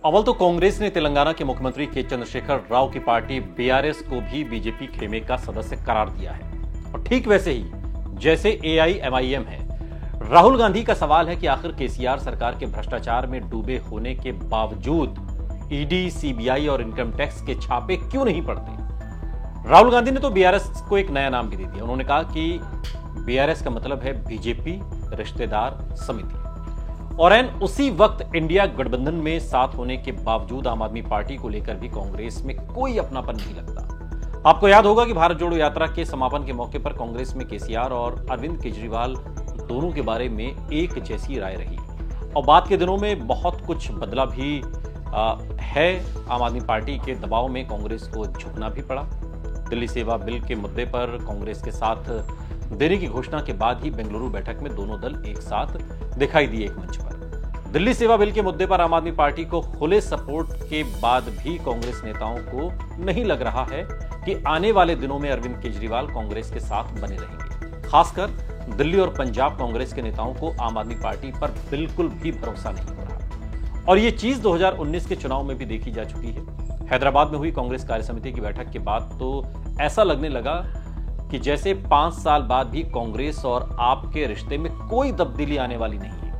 अव्वल तो कांग्रेस ने तेलंगाना के मुख्यमंत्री के चंद्रशेखर राव की पार्टी बीआरएस को भी बीजेपी खेमे का सदस्य करार दिया है। और ठीक वैसे ही जैसे एआईएमआईएम है। राहुल गांधी का सवाल है कि आखिर केसीआर सरकार के भ्रष्टाचार में डूबे होने के बावजूद ईडी, सीबीआई और इनकम टैक्स के छापे क्यों नहीं पड़ते। राहुल गांधी ने तो बीआरएस को एक नया नाम भी दे दिया। उन्होंने कहा कि बीआरएस का मतलब है बीजेपी रिश्तेदार समिति। और एन उसी वक्त इंडिया गठबंधन में साथ होने के बावजूद आम आदमी पार्टी को लेकर भी कांग्रेस में कोई अपनापन नहीं लगता। आपको याद होगा कि भारत जोड़ो यात्रा के समापन के मौके पर कांग्रेस में केसीआर और अरविंद केजरीवाल दोनों के बारे में एक जैसी राय रही और बाद के दिनों में बहुत कुछ बदला भी है। आम आदमी पार्टी के दबाव में कांग्रेस को झुकना भी पड़ा। दिल्ली सेवा बिल के मुद्दे पर कांग्रेस के साथ देने की घोषणा के बाद ही बेंगलुरु बैठक में दोनों दल एक साथ दिखाई दिए एक मंच पर। दिल्ली सेवा बिल के मुद्दे पर आम आदमी पार्टी को खुले सपोर्ट के बाद भी कांग्रेस नेताओं को नहीं लग रहा है कि आने वाले दिनों में अरविंद केजरीवाल कांग्रेस के साथ बने रहेंगे। खासकर दिल्ली और पंजाब कांग्रेस के नेताओं को आम आदमी पार्टी पर बिल्कुल भी भरोसा नहीं हो रहा और ये चीज 2019 के चुनाव में भी देखी जा चुकी है। हैदराबाद में हुई कांग्रेस कार्यसमिति की बैठक के बाद तो ऐसा लगने लगा कि जैसे 5 साल बाद भी कांग्रेस और आप के रिश्ते में कोई तब्दीली आने वाली नहीं है।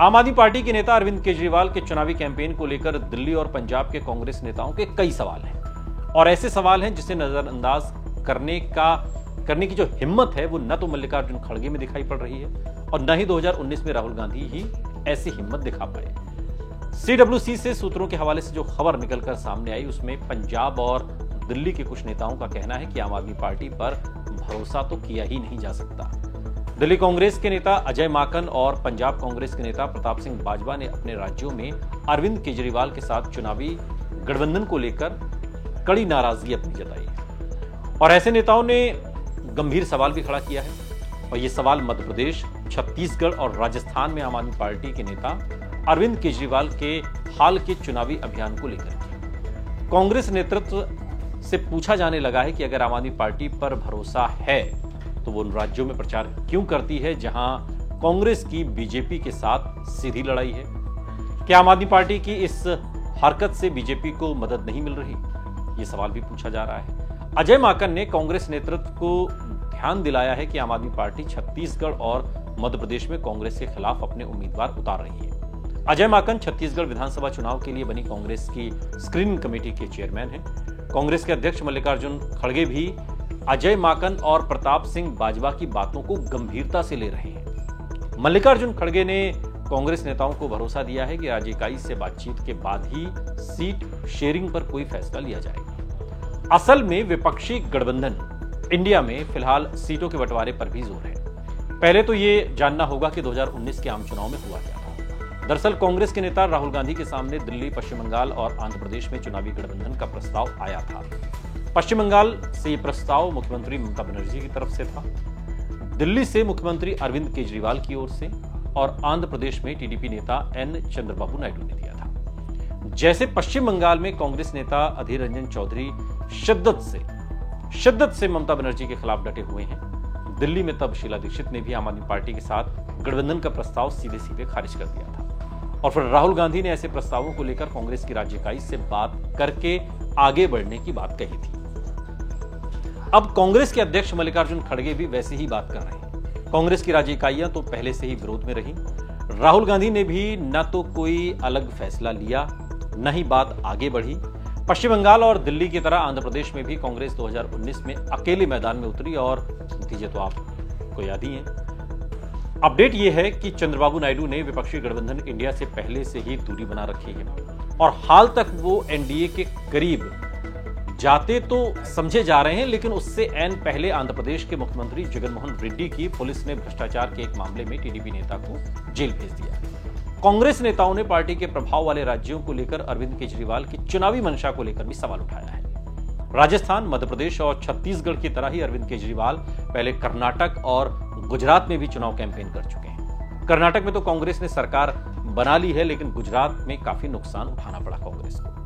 आम आदमी पार्टी के नेता अरविंद केजरीवाल के चुनावी कैंपेन को लेकर दिल्ली और पंजाब के कांग्रेस नेताओं के कई सवाल हैं और ऐसे सवाल हैं जिसे नजरअंदाज करने की जो हिम्मत है वो न तो मल्लिकार्जुन खड़गे में दिखाई पड़ रही है और न ही 2019 में राहुल गांधी ही ऐसी हिम्मत दिखा पाए। सीडब्ल्यूसी से सूत्रों के हवाले से जो खबर निकलकर सामने आई उसमें पंजाब और दिल्ली के कुछ नेताओं का कहना है कि आम आदमी पार्टी पर भरोसा तो किया ही नहीं जा सकता। दिल्ली कांग्रेस के नेता अजय माकन और पंजाब कांग्रेस के नेता प्रताप सिंह बाजवा ने अपने राज्यों में अरविंद केजरीवाल के साथ चुनावी गठबंधन को लेकर कड़ी नाराजगी अपनी जताई है और ऐसे नेताओं ने गंभीर सवाल भी खड़ा किया है और यह सवाल मध्य प्रदेश, छत्तीसगढ़ और राजस्थान में आम आदमी पार्टी के नेता अरविंद केजरीवाल के हाल के चुनावी अभियान को लेकर कांग्रेस नेतृत्व से पूछा जाने लगा है कि अगर आम आदमी पार्टी पर भरोसा है तो वो उन राज्यों में प्रचार क्यों करती है जहां कांग्रेस की बीजेपी के साथ सीधी लड़ाई है। क्या आम आदमी पार्टी की इस हरकत से बीजेपी को मदद नहीं मिल रही, ये सवाल भी पूछा जा रहा है। अजय माकन ने कांग्रेस नेतृत्व को ध्यान दिलाया है कि आम आदमी पार्टी छत्तीसगढ़ और मध्य प्रदेश में कांग्रेस के खिलाफ अपने उम्मीदवार उतार रही है। अजय माकन छत्तीसगढ़ विधानसभा चुनाव के लिए बनी कांग्रेस की स्क्रीनिंग कमेटी के चेयरमैन हैं। कांग्रेस के अध्यक्ष मल्लिकार्जुन खड़गे भी अजय माकन और प्रताप सिंह बाजवा की बातों को गंभीरता से ले रहे हैं। मल्लिकार्जुन खड़गे ने कांग्रेस नेताओं को भरोसा दिया है कि राज्य इकाई से बातचीत के बाद ही सीट शेयरिंग पर कोई फैसला लिया जाएगा। असल में विपक्षी गठबंधन इंडिया में फिलहाल सीटों के बंटवारे पर भी जोर है। पहले तो ये जानना होगा कि 2019 के आम चुनाव में हुआ क्या था। दरअसल कांग्रेस के नेता राहुल गांधी के सामने दिल्ली, पश्चिम बंगाल और आंध्र प्रदेश में चुनावी गठबंधन का प्रस्ताव आया था। पश्चिम बंगाल से यह प्रस्ताव मुख्यमंत्री ममता बनर्जी की तरफ से था, दिल्ली से मुख्यमंत्री अरविंद केजरीवाल की ओर से और आंध्र प्रदेश में टीडीपी नेता एन चंद्रबाबू नायडू ने दिया था। जैसे पश्चिम बंगाल में कांग्रेस नेता अधीर रंजन चौधरी शिद्दत से ममता बनर्जी के खिलाफ डटे हुए हैं, दिल्ली में तब शीला दीक्षित ने भी आम आदमी पार्टी के साथ गठबंधन का प्रस्ताव सीधे सीधे खारिज कर दिया था और फिर राहुल गांधी ने ऐसे प्रस्तावों को लेकर कांग्रेस की राज्य इकाई से बात करके आगे बढ़ने की बात कही थी। अब कांग्रेस के अध्यक्ष मल्लिकार्जुन खड़गे भी वैसे ही बात कर रहे हैं। कांग्रेस की राज्य इकाइयां तो पहले से ही विरोध में रही। राहुल गांधी ने भी न तो कोई अलग फैसला लिया न ही बात आगे बढ़ी। पश्चिम बंगाल और दिल्ली की तरह आंध्र प्रदेश में भी कांग्रेस 2019 में अकेले मैदान में उतरी और नतीजे तो आपको याद ही हैं। अपडेट यह है कि चंद्रबाबू नायडू ने विपक्षी गठबंधन इंडिया से पहले से ही दूरी बना रखी है और हाल तक वो एनडीए के करीब जाते तो समझे जा रहे हैं, लेकिन उससे एन पहले आंध्र प्रदेश के मुख्यमंत्री जगनमोहन रेड्डी की पुलिस ने भ्रष्टाचार के एक मामले में टीडीपी नेता को जेल भेज दिया। कांग्रेस नेताओं ने पार्टी के प्रभाव वाले राज्यों को लेकर अरविंद केजरीवाल की चुनावी मंशा को लेकर भी सवाल उठाया है। राजस्थान, मध्य प्रदेश और छत्तीसगढ़ की तरह ही अरविंद केजरीवाल पहले कर्नाटक और गुजरात में भी चुनाव कैंपेन कर चुके हैं। कर्नाटक में तो कांग्रेस ने सरकार बना ली है, लेकिन गुजरात में काफी नुकसान उठाना पड़ा कांग्रेस को।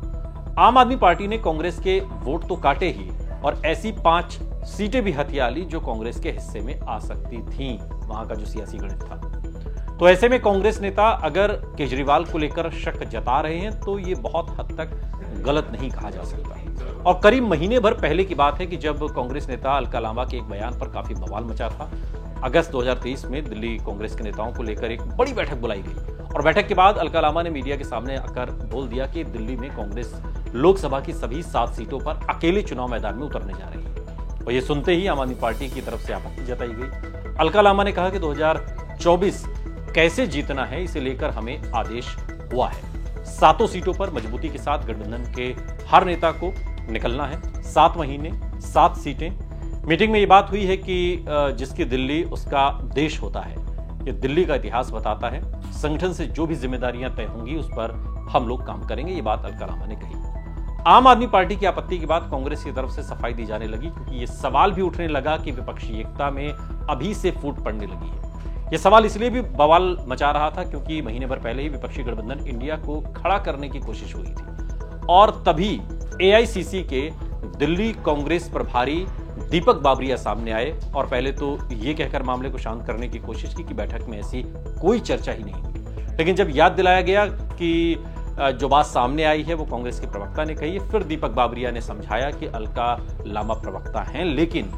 आम आदमी पार्टी ने कांग्रेस के वोट तो काटे ही और ऐसी 5 सीटें भी हथिया ली जो कांग्रेस के हिस्से में आ सकती थीं। वहां का जो सियासी गणित था तो ऐसे में कांग्रेस नेता अगर केजरीवाल को लेकर शक जता रहे हैं तो ये बहुत हद तक गलत नहीं कहा जा सकता। और करीब महीने भर पहले की बात है कि जब कांग्रेस नेता अलका लांबा के एक बयान पर काफी बवाल मचा था। अगस्त 2023 में दिल्ली कांग्रेस के नेताओं को लेकर एक बड़ी बैठक बुलाई गई और बैठक के बाद अलका लांबा ने मीडिया के सामने आकर बोल दिया कि दिल्ली में कांग्रेस लोकसभा की सभी 7 सीटों पर अकेले चुनाव मैदान में उतरने जा रही है। और ये सुनते ही आम आदमी पार्टी की तरफ से आपत्ति जताई गई। अलका लांबा ने कहा कि 2024 कैसे जीतना है इसे लेकर हमें आदेश हुआ है। 7 सीटों पर मजबूती के साथ गठबंधन के हर नेता को निकलना है। 7 महीने 7 सीटें। मीटिंग में ये बात हुई है कि जिसकी दिल्ली उसका देश होता है। ये दिल्ली का इतिहास बताता है। संगठन से जो भी जिम्मेदारियां तय होंगी उस पर हम लोग काम करेंगे, ये बात अलका लांबा ने कही। आम आदमी पार्टी की आपत्ति के बाद कांग्रेस की तरफ से सफाई दी जाने लगी, क्योंकि ये सवाल भी उठने लगा कि विपक्षी एकता में अभी से फूट पड़ने लगी है। यह सवाल इसलिए भी बवाल मचा रहा था क्योंकि महीने भर पहले ही विपक्षी गठबंधन इंडिया को खड़ा करने की कोशिश हुई थी और तभी एआईसीसी के दिल्ली कांग्रेस प्रभारी दीपक बाबरिया सामने आए और पहले तो ये कहकर मामले को शांत करने की कोशिश की कि बैठक में ऐसी कोई चर्चा ही नहीं हुई। लेकिन जब याद दिलाया गया कि जो बात सामने आई है वो कांग्रेस के प्रवक्ता ने कही है, फिर दीपक बाबरिया ने समझाया कि अलका लांबा प्रवक्ता हैं, लेकिन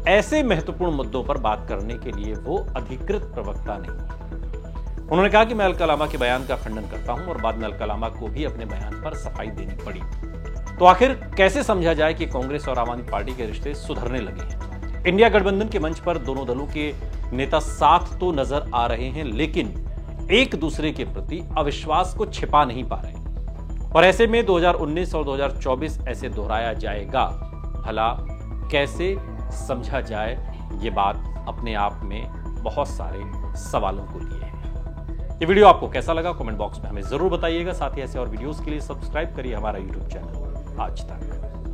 ऐसे महत्वपूर्ण मुद्दों पर बात करने के लिए वो अधिकृत प्रवक्ता नहीं। उन्होंने कहा कि मैं अलका लांबा के बयान का खंडन करता हूं और बाद में अलका लांबा को भी अपने बयान पर सफाई देनी पड़ी। तो आखिर कैसे समझा जाए कि कांग्रेस और आम आदमी पार्टी के रिश्ते सुधरने लगे हैं? इंडिया गठबंधन के मंच पर दोनों दलों के नेता साथ तो नजर आ रहे हैं, लेकिन एक दूसरे के प्रति अविश्वास को छिपा नहीं पा रहे। और ऐसे में 2019 और 2024 ऐसे दोहराया जाएगा, भला कैसे समझा जाए? ये बात अपने आप में बहुत सारे सवालों को लिए है। ये वीडियो आपको कैसा लगा कमेंट बॉक्स में हमें जरूर बताइएगा। साथ ही ऐसे और वीडियोस के लिए सब्सक्राइब करिए हमारा यूट्यूब चैनल आज तक।